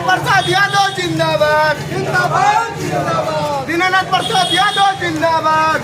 प्रसाद यादव जिंदाबाद, दीनानाथ प्रसाद यादव जिंदाबाद।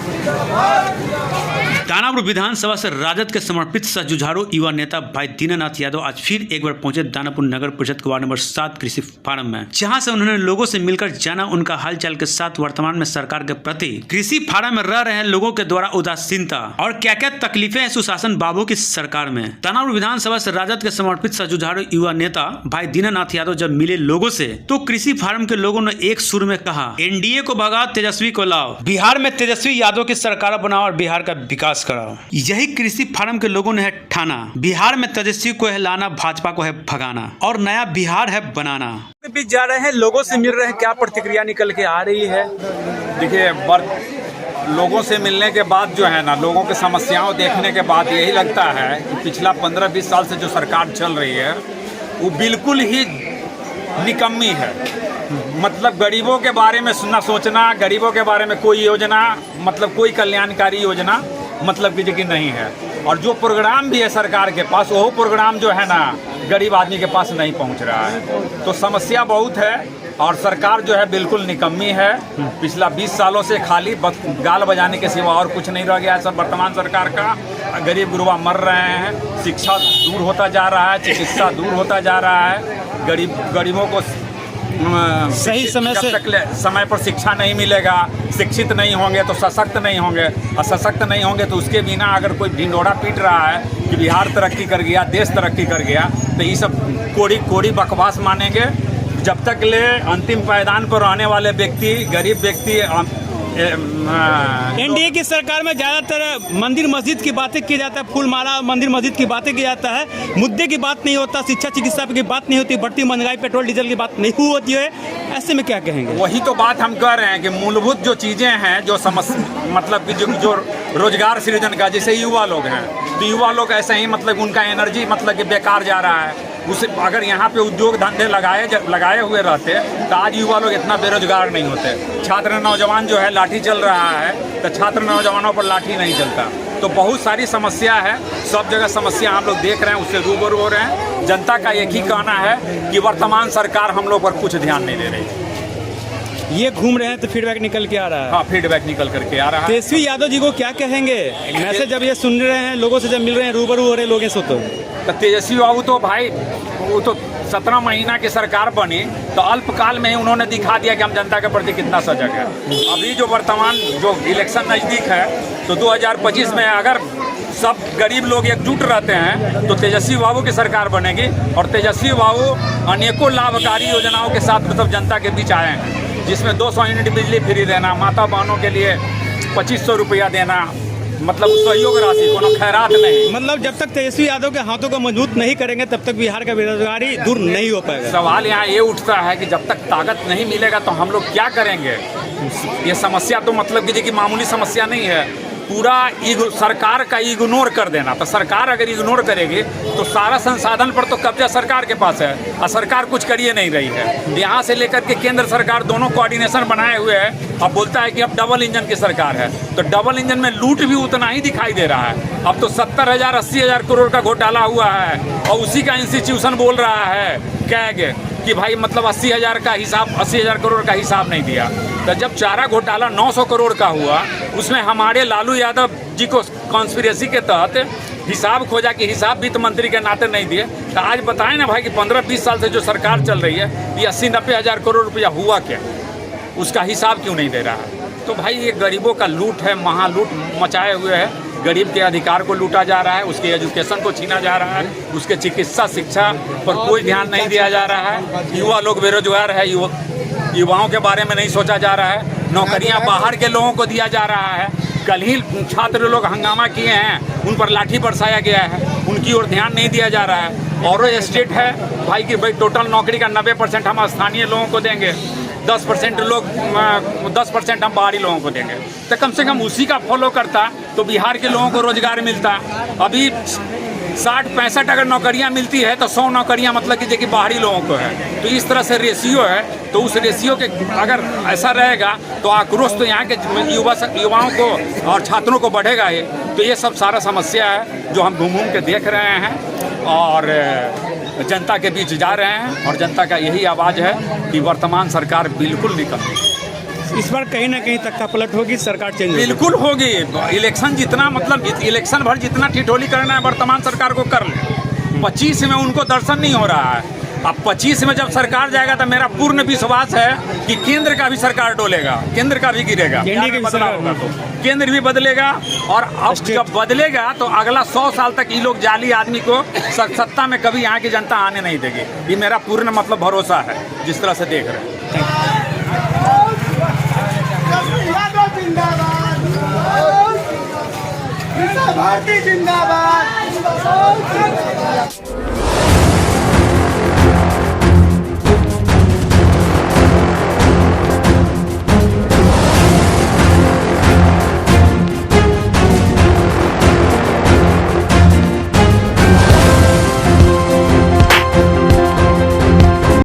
दानापुर विधानसभा से राजद के समर्पित सह जुझारू युवा नेता भाई दीनानाथ यादव आज फिर एक बार पहुंचे दानापुर नगर परिषद के वार्ड नंबर 7 कृषि फार्म में, जहां से उन्होंने लोगों से मिलकर जाना उनका हालचाल के साथ वर्तमान में सरकार के प्रति कृषि फार्म में रह रहे लोगों के द्वारा उदासीनता और क्या क्या तकलीफें हैं सुशासन बाबू की सरकार में। दानापुर विधानसभा से राजद के समर्पित सह जुझारू युवा नेता भाई दीनानाथ यादव जब मिले लोगों से तो कृषि फार्म के लोगों ने एक सुर में कहा, एनडीए को भगाओ, तेजस्वी को लाओ, बिहार में तेजस्वी यादव की सरकार बनाओ और बिहार का विकास कराओ। यही कृषि फार्म के लोगों ने है ठाना, बिहार में तेजस्वी को है लाना, भाजपा को है भगाना और नया बिहार है बनाना। बीच जा रहे हैं, लोगों से मिल रहे हैं, क्या प्रतिक्रिया निकल के आ रही है? देखिए, लोगों से मिलने के बाद जो है ना, लोगों की समस्याओं देखने के बाद यही लगता है कि पिछला 15-20 साल से जो सरकार चल रही है वो बिल्कुल ही निकम्मी है। मतलब गरीबों के बारे में ना सोचना, गरीबों के बारे में कोई योजना, मतलब कोई कल्याणकारी योजना मतलब कि नहीं है। और जो प्रोग्राम भी है सरकार के पास, वो प्रोग्राम जो है ना गरीब आदमी के पास नहीं पहुंच रहा है। तो समस्या बहुत है और सरकार जो है बिल्कुल निकम्मी है। पिछला 20 सालों से खाली गाल बजाने के सिवा और कुछ नहीं रह गया है सर वर्तमान सरकार का। गरीब गुरबा मर रहे हैं, शिक्षा दूर होता जा रहा है, चिकित्सा दूर होता जा रहा है। गरीबों को सही समय पर शिक्षा नहीं मिलेगा, शिक्षित नहीं होंगे तो सशक्त नहीं होंगे, और सशक्त नहीं होंगे तो उसके बिना अगर कोई ढिंडोरा पीट रहा है कि बिहार तरक्की कर गया, देश तरक्की कर गया, तो ये सब कोड़ी बकवास मानेंगे। जब तक ले अंतिम पायदान पर रहने वाले व्यक्ति, गरीब व्यक्ति, एनडीए की सरकार में ज्यादातर मंदिर मस्जिद की बातें की जाता है, फूल माला मंदिर मस्जिद की बातें की जाता है, मुद्दे की बात नहीं होता, शिक्षा चिकित्सा की बात नहीं होती, बढ़ती महंगाई पेट्रोल डीजल की बात नहीं होती है। ऐसे में क्या कहेंगे? वही तो बात हम कह रहे हैं कि मूलभूत जो चीज़ें हैं, जो मतलब कि जो रोजगार सृजन का, जैसे युवा लोग हैं, तो युवा लोग ऐसे ही मतलब उनका एनर्जी मतलब कि बेकार जा रहा है। उसे अगर यहाँ पे उद्योग धंधे लगाए हुए रहते तो आज युवा लोग इतना बेरोजगार नहीं होते। छात्र नौजवान जो है लाठी चल रहा है, तो छात्र नौजवानों पर लाठी नहीं चलता। तो बहुत सारी समस्या है, सब जगह समस्या हम लोग देख रहे हैं, उससे रूबरू हो रहे हैं। जनता का एक ही कहना है कि वर्तमान सरकार हम लोग पर कुछ ध्यान नहीं दे रही। ये घूम रहे हैं तो फीडबैक निकल के आ रहा है। हाँ, फीडबैक निकल करके आ रहा है। तेजस्वी यादव जी को क्या कहेंगे? मैसेज जब ये सुन रहे हैं, लोगों से जब मिल रहे हैं, रूबरू हो रहे लोगों से, तो तेजस्वी बाबू तो भाई वो तो 17 महीना की सरकार बनी तो अल्पकाल में ही उन्होंने दिखा दिया कि हम जनता के प्रति कितना सजग है। अभी जो वर्तमान जो इलेक्शन नज़दीक है, तो 2025 में अगर सब गरीब लोग एकजुट रहते हैं तो तेजस्वी बाबू की सरकार बनेगी। और तेजस्वी बाबू अनेकों लाभकारी योजनाओं के साथ मतलब जनता के बीच आए हैं, जिसमें 200 यूनिट बिजली फ्री देना, माता बहनों के लिए 2500 रुपया देना, मतलब सहयोग राशि, कोनो खैरात नहीं। मतलब जब तक तेजस्वी यादव के हाथों को मजबूत नहीं करेंगे तब तक बिहार का बेरोजगारी दूर नहीं हो पाएगा। सवाल यहाँ ये उठता है कि जब तक ताकत नहीं मिलेगा तो हम लोग क्या करेंगे? ये समस्या तो मतलब कि मामूली समस्या नहीं है, पूरा सरकार का इग्नोर कर देना। तो सरकार अगर इग्नोर करेगी तो सारा संसाधन पर तो कब्जा सरकार के पास है और सरकार कुछ करिए नहीं रही है। यहाँ से लेकर के केंद्र सरकार दोनों कोऑर्डिनेशन बनाए हुए है। अब बोलता है कि अब डबल इंजन की सरकार है, तो डबल इंजन में लूट भी उतना ही दिखाई दे रहा है। अब तो 70,000 80,000 करोड़ का घोटाला हुआ है और उसी का इंस्टीट्यूशन बोल रहा है कैग कि भाई मतलब 80,000 करोड़ का हिसाब नहीं दिया। तो जब चारा घोटाला 900 करोड़ का हुआ, उसमें हमारे लालू यादव जी को कॉन्स्पिरेसी के तहत हिसाब खोजा कि हिसाब वित्त मंत्री के नाते नहीं दिए। तो आज बताएं ना भाई कि 15-20 साल से जो सरकार चल रही है, ये 80-90 हज़ार करोड़ रुपया हुआ क्या, उसका हिसाब क्यों नहीं दे रहा है? तो भाई ये गरीबों का लूट है, महालूट मचाए हुए है। गरीब के अधिकार को लूटा जा रहा है, उसके एजुकेशन को छीना जा रहा है, उसके चिकित्सा शिक्षा पर कोई ध्यान नहीं दिया जा रहा है। युवा लोग बेरोजगार है, युवाओं के बारे में नहीं सोचा जा रहा है। नौकरियां बाहर के लोगों को दिया जा रहा है। कल ही छात्र लोग हंगामा किए हैं, उन पर लाठी बरसाया गया है, उनकी ओर ध्यान नहीं दिया जा रहा है। और स्टेट है भाई कि भाई टोटल नौकरी का 90% हम स्थानीय लोगों को देंगे, 10% हम बाहरी लोगों को देंगे। तो कम से कम उसी का फॉलो करता तो बिहार के लोगों को रोजगार मिलता। अभी 60-65 अगर नौकरियां मिलती है तो 100 नौकरियां मतलब कि देखिए बाहरी लोगों को है। तो इस तरह से रेशियो है। तो उस रेशियो के अगर ऐसा रहेगा तो आक्रोश तो यहाँ के युवाओं को और छात्रों को बढ़ेगा ही। तो ये सब सारा समस्या है जो हम घूम घूम के देख रहे हैं। और जनता के बीच जा रहे हैं और जनता का यही आवाज़ है कि वर्तमान सरकार बिल्कुल निकल इस बार कहीं ना कहीं तख्ता पलट होगी, सरकार चेंज होगी। बिल्कुल होगी। इलेक्शन जितना मतलब इलेक्शन भर जितना ठिठोली करना है वर्तमान सरकार को कर ले। 25 में उनको दर्शन नहीं हो रहा है। अब 25 में जब सरकार जाएगा तो मेरा पूर्ण विश्वास है कि केंद्र का भी सरकार डोलेगा, केंद्र का भी गिरेगा, केंद्र की बदलाव होगा तो केंद्र भी बदलेगा। और अब जब बदलेगा तो अगला 100 साल तक ये लोग जाली आदमी को सत्ता में कभी यहाँ की जनता आने नहीं देगी। ये मेरा पूर्ण मतलब भरोसा है जिस तरह से देख रहे हैं। यादव जिंदाबाद, भारती जिंदाबाद।